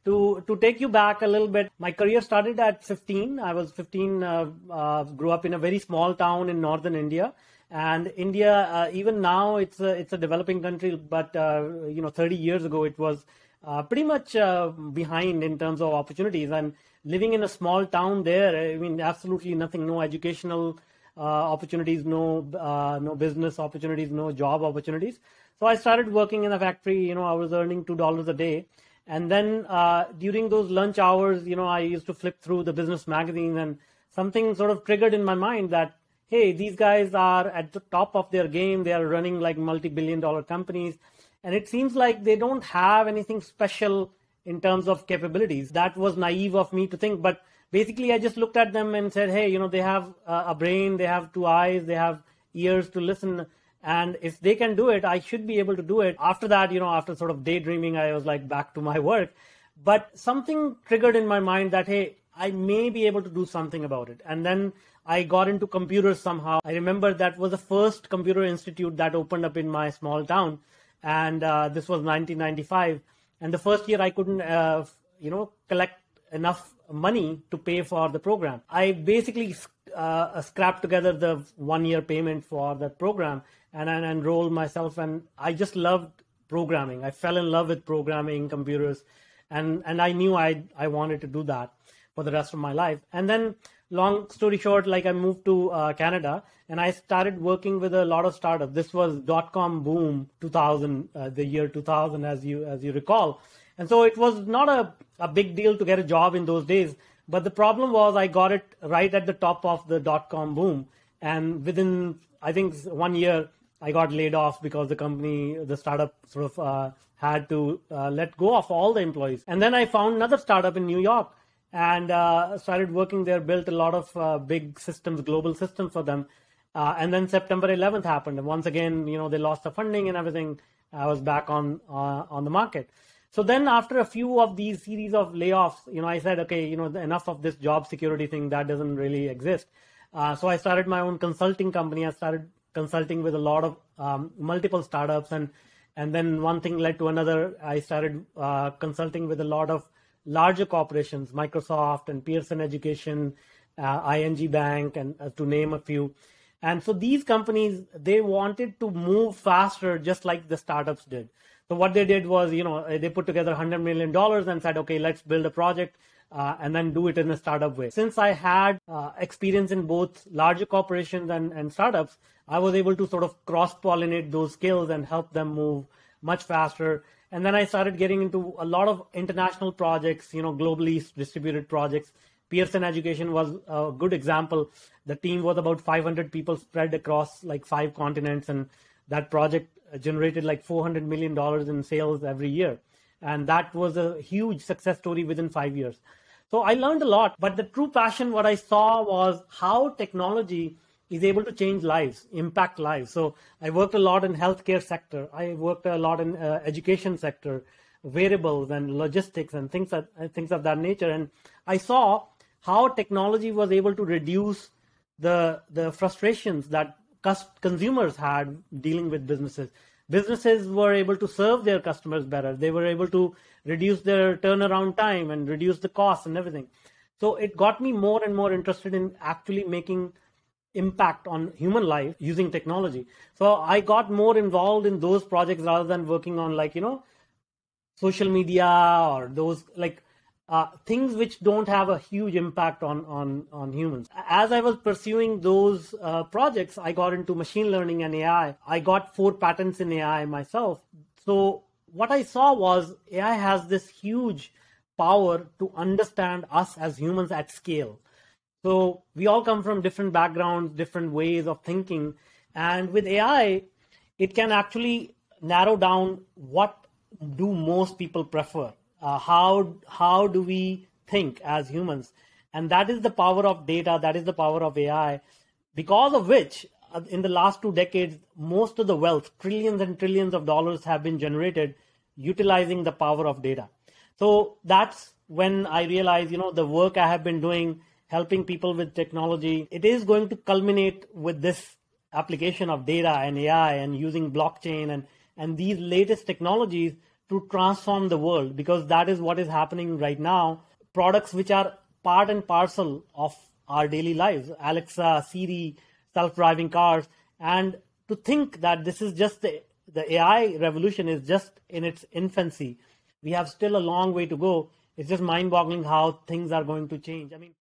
To take you back a little bit, my career started at 15. I was 15, grew up in a very small town in northern India. And India, even now, it's a developing country, but 30 years ago, it was pretty much behind in terms of opportunities. And living in a small town there, I mean, absolutely nothing, no educational opportunities, no business opportunities, no job opportunities. So I started working in a factory. I was earning $2 a day. And then during those lunch hours, I used to flip through the business magazines, and something sort of triggered in my mind that, hey, these guys are at the top of their game. They are running like multi-billion-dollar companies. And it seems like they don't have anything special in terms of capabilities. That was naive of me to think. But basically, I just looked at them and said, hey, they have a brain, they have two eyes, they have ears to listen. And if they can do it, I should be able to do it. After that, after sort of daydreaming, I was like back to my work. But something triggered in my mind that, hey, I may be able to do something about it. And then I got into computers somehow. I remember that was the first computer institute that opened up in my small town. And this was 1995. And the first year I couldn't, collect enough money to pay for the program. I basically scrapped together the 1 year payment for that program and enrolled myself. And I just loved programming. I fell in love with programming, computers. And I knew I wanted to do that for the rest of my life. And then, long story short, like I moved to Canada and I started working with a lot of startups. This was .com boom 2000, the year 2000, as you recall. And so it was not a big deal to get a job in those days. But the problem was I got it right at the top of the .com boom. And within, I think, 1 year, I got laid off because the startup sort of had to let go of all the employees. And then I found another startup in New York and started working there, built a lot of big systems, global systems for them. And then September 11th happened. And once again, they lost the funding and everything. I was back on the market. So then after a few of these series of layoffs, I said, okay, enough of this job security thing, that doesn't really exist. So I started my own consulting company. I started consulting with a lot of multiple startups. And then one thing led to another. I started consulting with a lot of larger corporations, Microsoft and Pearson Education, ING Bank, and to name a few. And so these companies, they wanted to move faster just like the startups did. So what they did was, they put together $100 million and said, okay, let's build a project and then do it in a startup way. Since I had experience in both larger corporations and startups, I was able to sort of cross-pollinate those skills and help them move much faster. And then I started getting into a lot of international projects, globally distributed projects. Pearson Education was a good example. The team was about 500 people spread across like 5 continents, and that project generated like $400 million in sales every year. And that was a huge success story within 5 years. So I learned a lot, but the true passion, what I saw was how technology is able to change lives, impact lives. So I worked a lot in healthcare sector. I worked a lot in education sector, wearables and logistics and things of that nature. And I saw how technology was able to reduce the frustrations that consumers had dealing with businesses. Businesses were able to serve their customers better. They were able to reduce their turnaround time and reduce the costs and everything. So it got me more and more interested in actually making impact on human life using technology. So I got more involved in those projects rather than working on social media or those things which don't have a huge impact on humans. As I was pursuing those projects, I got into machine learning and AI. I got 4 patents in AI myself. So what I saw was AI has this huge power to understand us as humans at scale. So we all come from different backgrounds, different ways of thinking. And with AI, it can actually narrow down what do most people prefer. How do we think as humans? And that is the power of data. That is the power of AI, because of which in the last 2 decades, most of the wealth, trillions and trillions of dollars have been generated utilizing the power of data. So that's when I realized, the work I have been doing, helping people with technology, it is going to culminate with this application of data and AI and using blockchain and these latest technologies to transform the world, because that is what is happening right now. Products which are part and parcel of our daily lives, Alexa, Siri, self-driving cars, and to think that this is just the AI revolution is just in its infancy. We have still a long way to go. It's just mind-boggling how things are going to change. I mean,